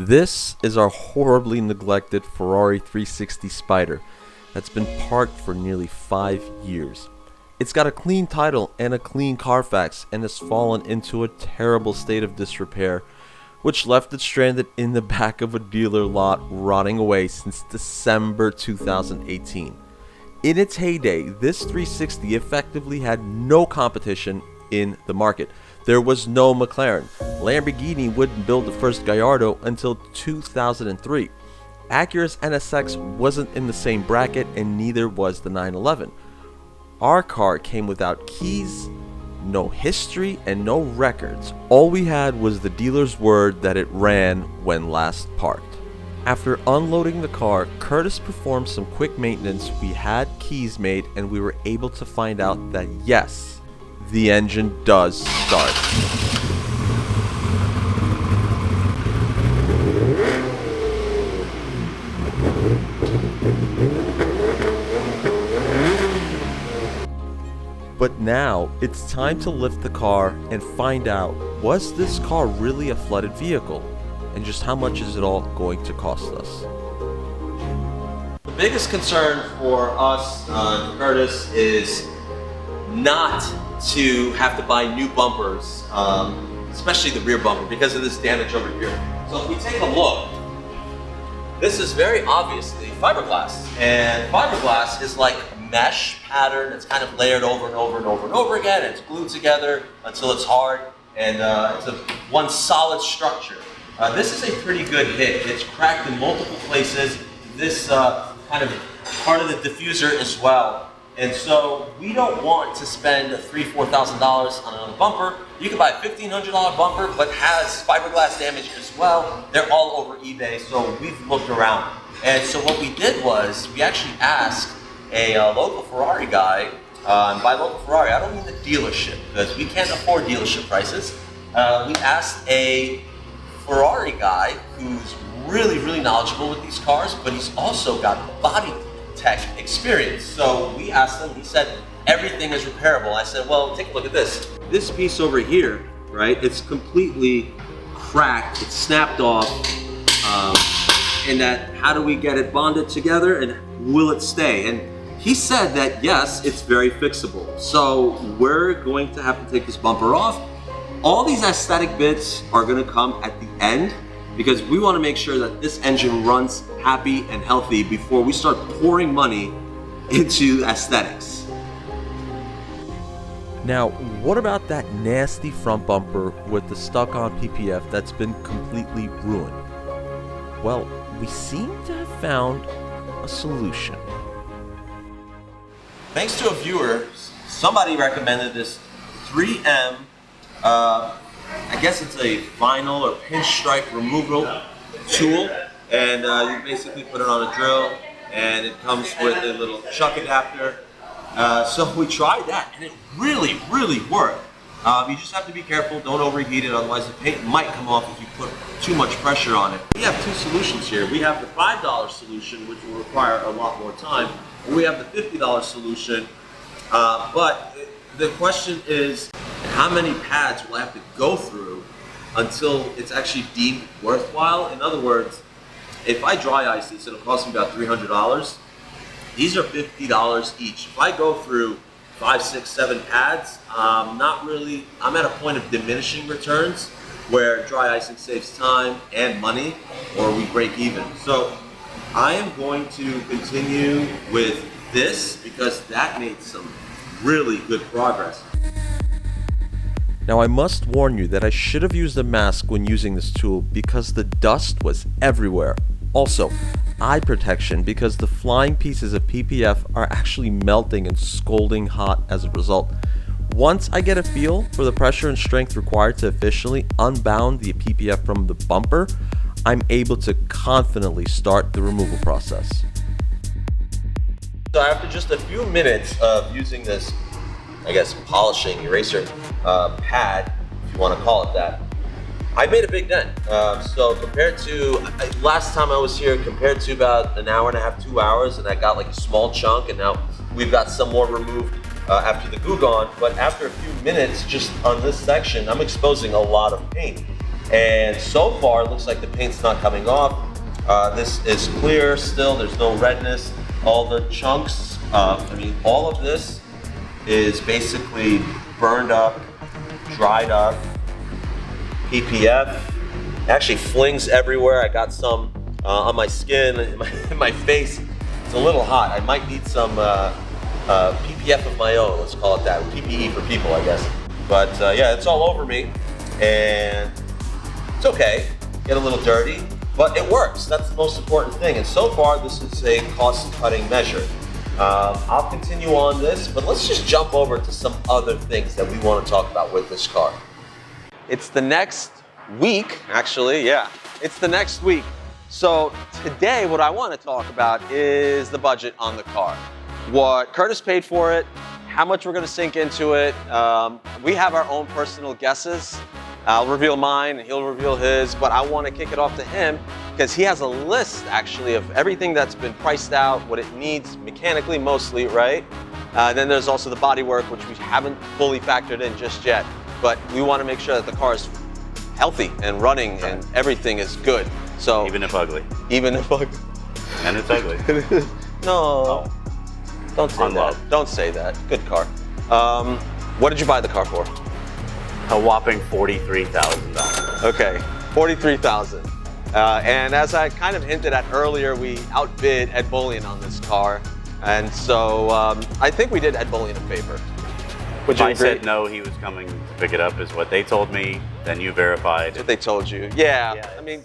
This is our horribly neglected Ferrari 360 Spider that's been parked for nearly 5 years. It's got a clean title and a clean Carfax and has fallen into a terrible state of disrepair, which left it stranded in the back of a dealer lot rotting away since December 2018. In its heyday, this 360 effectively had no competition in the market. There was no McLaren. Lamborghini wouldn't build the first Gallardo until 2003. Acura's NSX wasn't in the same bracket, and neither was the 911. Our car came without keys, no history, and no records. All we had was the dealer's word that it ran when last parked. After unloading the car, Curtis performed some quick maintenance, we had keys made, and we were able to find out that yes, the engine does start. But now, it's time to lift the car and find out, was this car really a flooded vehicle? And just how much is it all going to cost us? The biggest concern for us, Curtis, is not to have to buy new bumpers, especially the rear bumper, because of this damage over here. So if we take a look, this is very obviously fiberglass, and fiberglass is like mesh pattern. It's kind of layered over and over and over and over again. It's glued together until it's hard, and it's a one solid structure. This is a pretty good hit. It's cracked in multiple places. This kind of part of the diffuser as well. And so we don't want to spend $3,000–4,000 on another bumper. You can buy a $1,500 bumper, but has fiberglass damage as well. They're all over eBay, so we've looked around. And so what we did was we actually asked a local Ferrari guy, and by local Ferrari, I don't mean the dealership, because we can't afford dealership prices. We asked a Ferrari guy who's really knowledgeable with these cars, but he's also got body tech experience. So we asked him, he said, everything is repairable. I said, well, take a look at this. This piece over here, right, it's completely cracked, it's snapped off, and that, how do we get it bonded together and will it stay? And he said that yes, it's very fixable. So we're going to have to take this bumper off. All these aesthetic bits are going to come at the end because we want to make sure that this engine runs happy and healthy before we start pouring money into aesthetics. Now, what about that nasty front bumper with the stuck-on PPF that's been completely ruined? Well, we seem to have found a solution. Thanks to a viewer, somebody recommended this 3M, I guess it's a vinyl or pinstripe removal tool, and you basically put it on a drill, and it comes with a little chuck adapter. So we tried that, and it really worked. You just have to be careful, don't overheat it, otherwise the paint might come off if you put too much pressure on it. We have two solutions here. We have the $5 solution, which will require a lot more time, and we have the $50 solution. But the question is, how many pads will I have to go through until it's actually deemed worthwhile? In other words, if I dry ice this, it'll cost me about $300. These are $50 each. If I go through 5, 6, 7 pads, I'm at a point of diminishing returns where dry icing saves time and money, or we break even. So I am going to continue with this because that made some really good progress. Now I must warn you that I should have used a mask when using this tool because the dust was everywhere. Also, eye protection because the flying pieces of PPF are actually melting and scalding hot as a result. Once I get a feel for the pressure and strength required to efficiently unbound the PPF from the bumper, I'm able to confidently start the removal process. So after just a few minutes of using this, I guess, polishing eraser pad, if you want to call it that, I made a big dent. So compared to last time I was here, compared to about an hour and a half, 2 hours, and I got like a small chunk, and now we've got some more removed after the glue gone. But after a few minutes, just on this section, I'm exposing a lot of paint. And so far, it looks like the paint's not coming off. This is clear still, there's no redness. All the chunks, I mean, all of this is basically burned up, dried up, PPF. Actually flings everywhere. I got some on my skin, in my face. It's a little hot. I might need some PPF of my own, let's call it that. PPE for people, I guess. But yeah, it's all over me, and it's okay. Get a little dirty, but it works. That's the most important thing. And so far, this is a cost-cutting measure. I'll continue on this, but let's just jump over to some other things that we want to talk about with this car. It's the next week, actually, yeah. It's the next week. So today, what I want to talk about is the budget on the car. What Curtis paid for it, how much we're going to sink into it. We have our own personal guesses. I'll reveal mine and he'll reveal his, but I want to kick it off to him because he has a list actually of everything that's been priced out, what it needs mechanically mostly, right? Then there's also the bodywork, which we haven't fully factored in just yet, but we want to make sure that the car is healthy and running and everything is good. So even if ugly. Even if ugly. And it's ugly. No. Oh. Don't say that. Don't say that. Good car. What did you buy the car for? A whopping $43,000. Okay, $43,000. And as I kind of hinted at earlier, we outbid Ed Bolian on this car. And so I think we did Ed Bolian a favor. Would you agree? I said no, he was coming to pick it up is what they told me. Then you verified. That's what they told you. Yeah. I mean,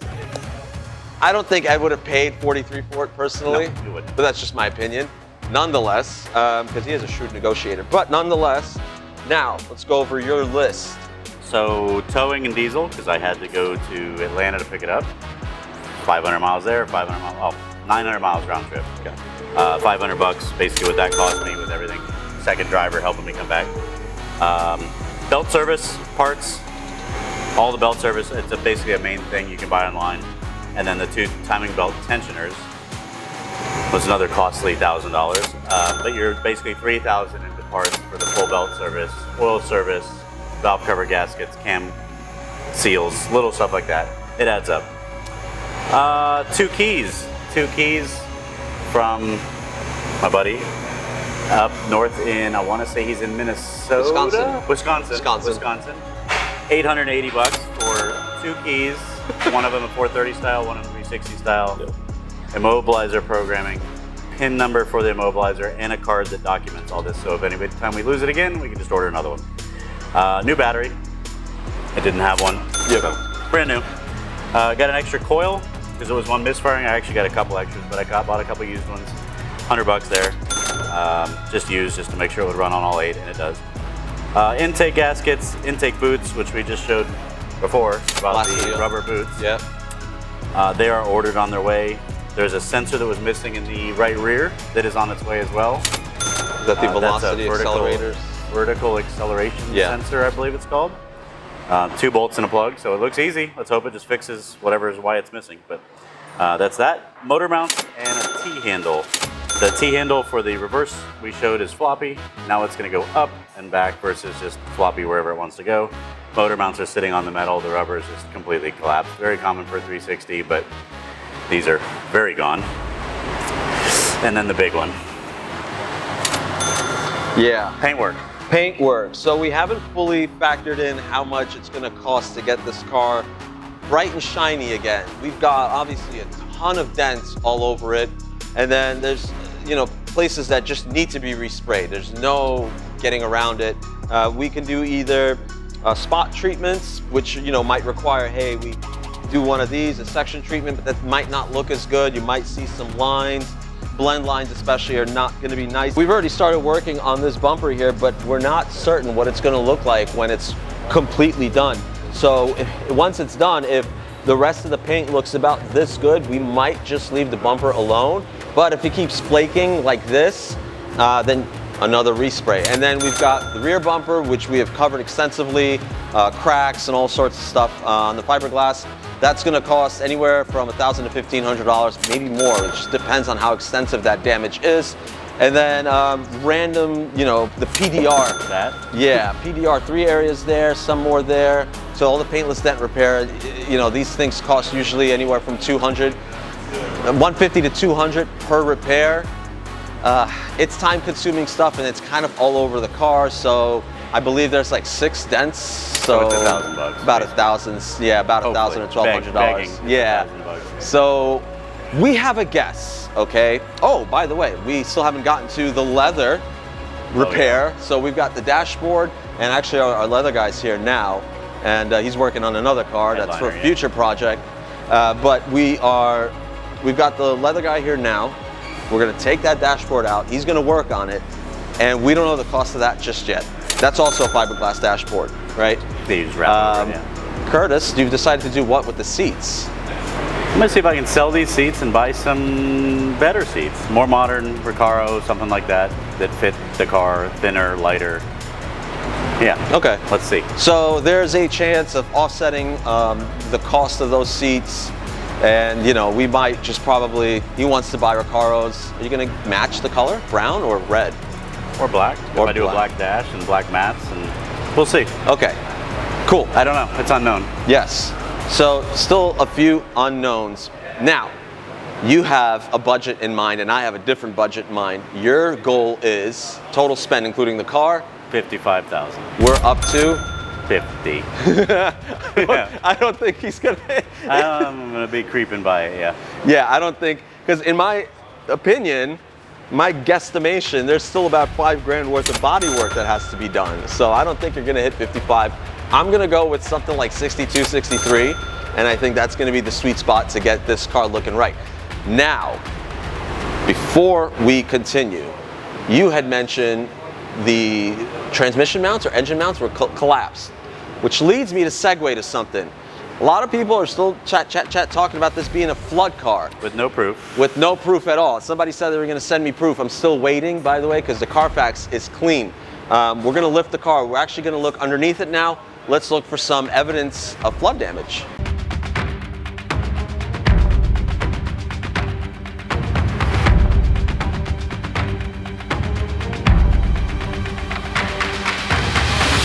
I don't think Ed would have paid $43,000 for it personally. No, he wouldn't. But that's just my opinion. Nonetheless, because he is a shrewd negotiator. But nonetheless, now let's go over your list. So towing and diesel, because I had to go to Atlanta to pick it up. 500 miles there, 500 miles, 900 miles round trip. Okay. 500 bucks, basically what that cost me with everything. Second driver helping me come back. Belt service, parts, all the belt service. It's basically a main thing you can buy online. And then the 2 timing belt tensioners was another costly $1,000. But you're basically $3,000 into parts for the full belt service, oil service, valve cover gaskets, cam seals, little stuff like that. It adds up. 2 keys from my buddy up north in, I want to say he's in Minnesota? Wisconsin. 880 bucks for 2 keys. One of them a 430 style, one of them 360 style. Yep. Immobilizer programming, PIN number for the immobilizer, and a card that documents all this. So if any time we lose it again, we can just order another one. New battery. I didn't have one. Yep. So, brand new. Got an extra coil because it was one misfiring. I actually got a couple extras, but I bought a couple used ones. 100 bucks there. Just used just to make sure it would run on all 8, and it does. Intake gaskets, intake boots, which we just showed before about the rubber boots. Yeah. They are ordered on their way. There's a sensor that was missing in the right rear that is on its way as well. Is that the velocity accelerators? Vertical acceleration sensor, I believe it's called. 2 bolts and a plug, so it looks easy. Let's hope it just fixes whatever is why it's missing. But that's that. Motor mounts and a T-handle. The T-handle for the reverse we showed is floppy. Now it's going to go up and back versus just floppy wherever it wants to go. Motor mounts are sitting on the metal. The rubber is just completely collapsed. Very common for 360, but these are very gone. And then the big one. Yeah. Paintwork. Paintwork. So we haven't fully factored in how much it's going to cost to get this car bright and shiny again. We've got obviously a ton of dents all over it. And then there's, places that just need to be resprayed. There's no getting around it. We can do either spot treatments, which, might require, hey, we do one of these, a section treatment, but that might not look as good. You might see some lines. Blend lines especially are not going to be nice. We've already started working on this bumper here, but we're not certain what it's going to look like when it's completely done. So once it's done, if the rest of the paint looks about this good, we might just leave the bumper alone. But if it keeps flaking like this, then another respray. And then we've got the rear bumper, which we have covered extensively, cracks and all sorts of stuff on the fiberglass. That's going to cost anywhere from $1,000 to $1,500, maybe more. It just depends on how extensive that damage is. And then random, the PDR. That? Yeah, PDR, 3 areas there, some more there. So all the paintless dent repair, you know, these things cost usually anywhere from 150 to 200 per repair. It's time-consuming stuff, and it's kind of all over the car. So I believe there's like 6 dents. So it's $1,000. About $1,000. Yeah, about $1,000 or $1,200. Yeah. So we have a guess. Okay. Oh, by the way, we still haven't gotten to the leather repair. So we've got the dashboard, and actually our leather guy's here now, and he's working on another car that's for a future project. But we've got the leather guy here now. We're gonna take that dashboard out. He's gonna work on it, and we don't know the cost of that just yet. That's also a fiberglass dashboard, right? They use wrap. Curtis, you've decided to do what with the seats? I'm gonna see if I can sell these seats and buy some better seats, more modern Recaro, something like that fit the car, thinner, lighter. Yeah. Okay. Let's see. So there's a chance of offsetting the cost of those seats, and you know, we might just probably. He wants to buy Recaros. Are you gonna match the color, brown or red? Or black. Or if I do a black dash and black mats, and we'll see. Okay. Cool. I don't know. It's unknown. Yes. So still a few unknowns. Now, you have a budget in mind, and I have a different budget in mind. Your goal is total spend, including the car. $55,000. We're up to 50. Yeah. I don't think he's gonna. I'm gonna be creeping by it. Yeah. Yeah, I don't think, because in my opinion, my guesstimation, there's still about $5 grand worth of body work that has to be done. So I don't think you're gonna hit 55. I'm gonna go with something like 62, 63, and I think that's gonna be the sweet spot to get this car looking right. Now, before we continue, you had mentioned the transmission mounts or engine mounts were collapsed, which leads me to segue to something. A lot of people are still chat talking about this being a flood car. With no proof. With no proof at all. Somebody said they were gonna send me proof. I'm still waiting, by the way, because the Carfax is clean. We're gonna lift the car. We're actually gonna look underneath it now. Let's look for some evidence of flood damage.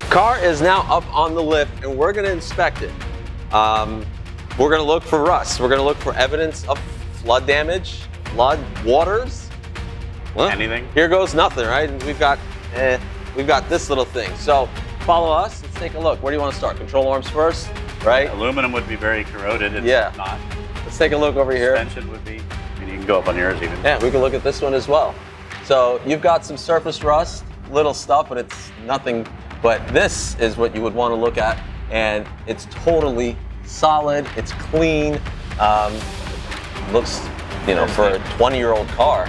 Car is now up on the lift, and we're gonna inspect it. We're gonna look for rust. We're gonna look for evidence of flood damage, flood waters. Well, anything? Here goes nothing, right? We've got this little thing. So follow us. Let's take a look. Where do you want to start? Control arms first, right? Aluminum would be very corroded. It's not. Let's take a look over here. Suspension would be. I mean, you can go up on yours even. Yeah, we can look at this one as well. So you've got some surface rust, little stuff, but it's nothing. But this is what you would want to look at, and it's totally solid. It's clean. Looks, you know, for a 20-year-old car.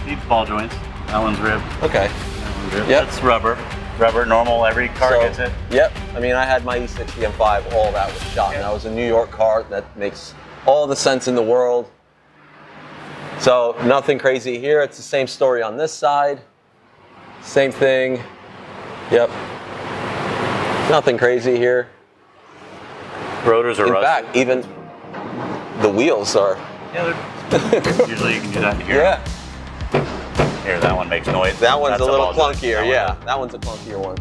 Needs ball joints. That one's ribbed. Okay. That one's ribbed. Yep. That's rubber. Rubber, normal. Every car gets it. Yep. I mean, I had my E60 M5. All that was shot. And that was a New York car. That makes all the sense in the world. So nothing crazy here. It's the same story on this side. Same thing. Yep. Nothing crazy here. Rotors are rusted. In fact, even the wheels are. Yeah, usually you can do that here. Yeah. Here, that one makes noise. That one's That's a little ball joint. clunkier. Yeah, that one's a clunkier one.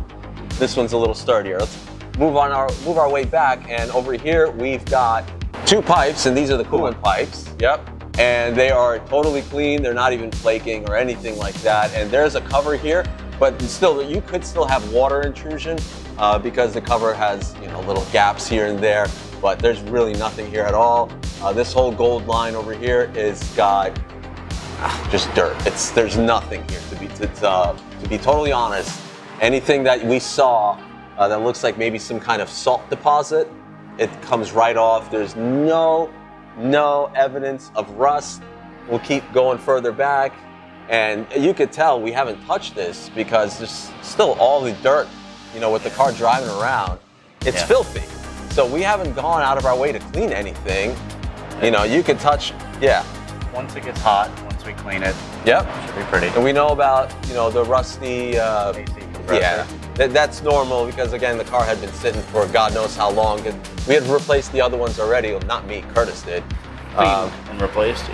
This one's a little sturdier. Let's move our way back, and over here we've got 2 pipes, and these are the coolant pipes. Yep. And they are totally clean. They're not even flaking or anything like that. And there's a cover here, but still, you could still have water intrusion because the cover has, you know, little gaps here and there. But there's really nothing here at all. This whole gold line over here is got just dirt. There's nothing here to be totally honest. Anything that we saw that looks like maybe some kind of salt deposit, it comes right off. There's no evidence of rust. We'll keep going further back, and you could tell we haven't touched this because there's still all the dirt, you know, with the car driving around. It's filthy. So we haven't gone out of our way to clean anything. You know, you could touch, Once it gets hot, once we clean it, yep, it should be pretty. And we know about, you know, the rusty, AC compressor. that's normal because again, the car had been sitting for God knows how long. We had replaced the other ones already. Well, not me, Curtis did. Cleaned and replaced,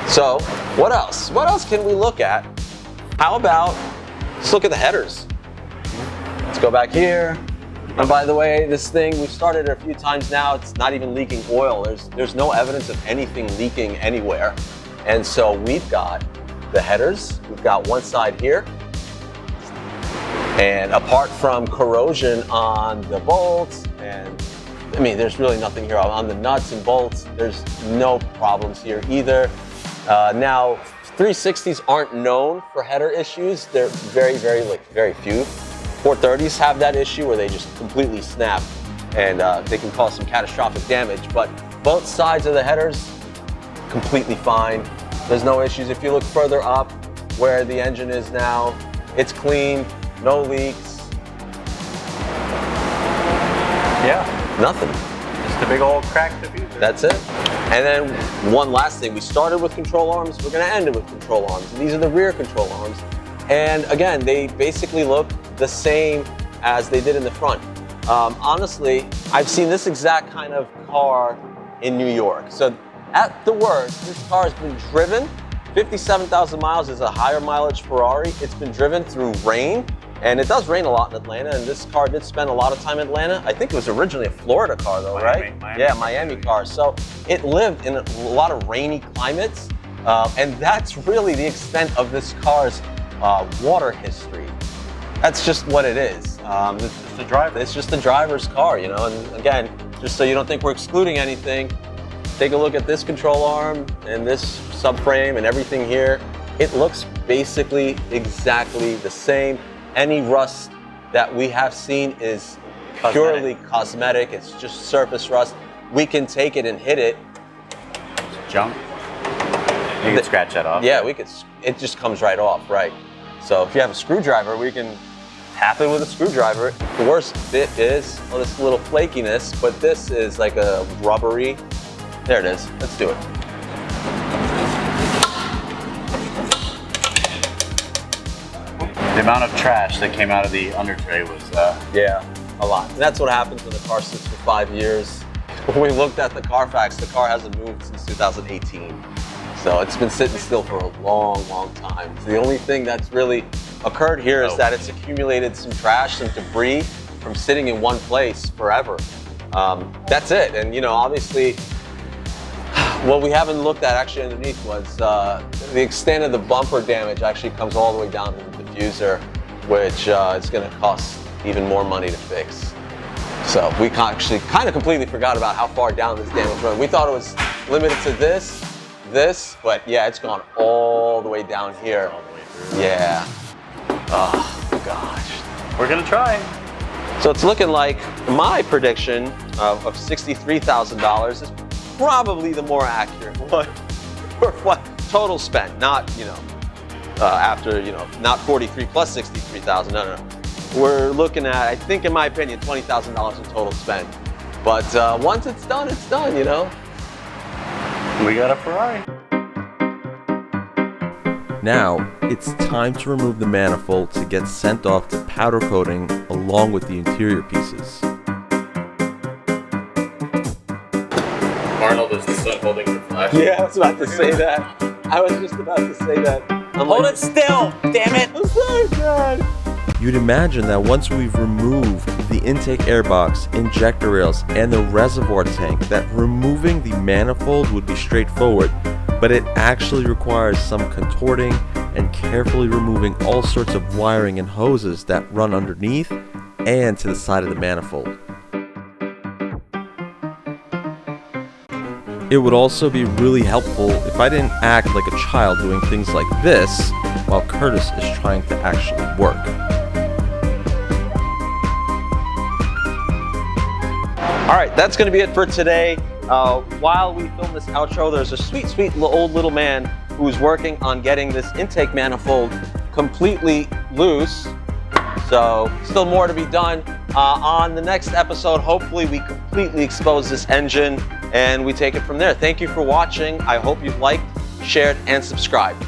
So what else? What else can we look at? How about, let's look at the headers. Let's go back here. And by the way, this thing, we've started it a few times now. It's not even leaking oil. There's no evidence of anything leaking anywhere. And so we've got the headers. We've got one side here. And apart from corrosion on the bolts, and I mean, there's really nothing here on the nuts and bolts. There's no problems here either. Now, 360s aren't known for header issues. They're very few. 430s have that issue where they just completely snap and they can cause some catastrophic damage. But both sides of the headers, completely fine. There's no issues. If you look further up where the engine is now, it's clean. No leaks. Yeah. Nothing. Just a big old cracked diffuser. That's it. And then one last thing. We started with control arms. We're going to end it with control arms. And these are the rear control arms. And again, they basically look the same as they did in the front. Honestly, I've seen this exact kind of car in New York. So at the worst, this car has been driven. 57,000 miles is a higher mileage Ferrari. It's been driven through rain. And it does rain a lot in Atlanta, and this car did spend a lot of time in Atlanta. I think it was originally a Florida car though, right? Miami. Yeah, Miami car. So it lived in a lot of rainy climates, and that's really the extent of this car's water history. That's just what it is. It's the driver. It's just the driver's car, you know. And again, just so you don't think we're excluding anything, take a look at this control arm and this subframe and everything here. It looks basically exactly the same. Any rust that we have seen is purely cosmetic. It's just surface rust. We can take it and hit it. Junk. You can scratch that off. Yeah, we could. It just comes right off, right? So if you have a screwdriver, we can tap it with a screwdriver. The worst bit is, well, this little flakiness, but this is like a rubbery. There it is. Let's do it. The amount of trash that came out of the under tray was yeah, a lot. And that's what happens when the car sits for 5 years. When we looked at the Carfax, the car hasn't moved since 2018. So it's been sitting still for a long time. So the only thing that's really occurred here is that it's accumulated some trash, some debris from sitting in one place forever. That's it. And you know, obviously, what we haven't looked at actually underneath was the extent of the bumper damage actually comes all the way down to the diffuser, which is going to cost even more money to fix. So we actually kind of completely forgot about how far down this damage went. We thought it was limited to this, but yeah, it's gone all the way down here. all the way through. Yeah. Oh gosh. We're gonna try. So it's looking like my prediction of $63,000 is probably the more accurate one for what total spent, not, you know, after, you know, not 43 plus 63,000, no. We're looking at, I think in my opinion, $20,000 in total spent. But once it's done, you know. We got a Ferrari. Now, it's time to remove the manifold to get sent off to powder coating along with the interior pieces. Arnold is the son holding the flash. Yeah, I was about to say that. I was just about to say that. Hold it still, damn it! I'm sorry, God. You'd imagine that once we've removed the intake airbox, injector rails, and the reservoir tank, that removing the manifold would be straightforward, but it actually requires some contorting and carefully removing all sorts of wiring and hoses that run underneath and to the side of the manifold. It would also be really helpful if I didn't act like a child doing things like this while Curtis is trying to actually work. All right, that's going to be it for today. While we film this outro, there's a sweet old little man who's working on getting this intake manifold completely loose. So still more to be done. On the next episode, hopefully we completely expose this engine and we take it from there. Thank you for watching. I hope you've liked, shared, and subscribed.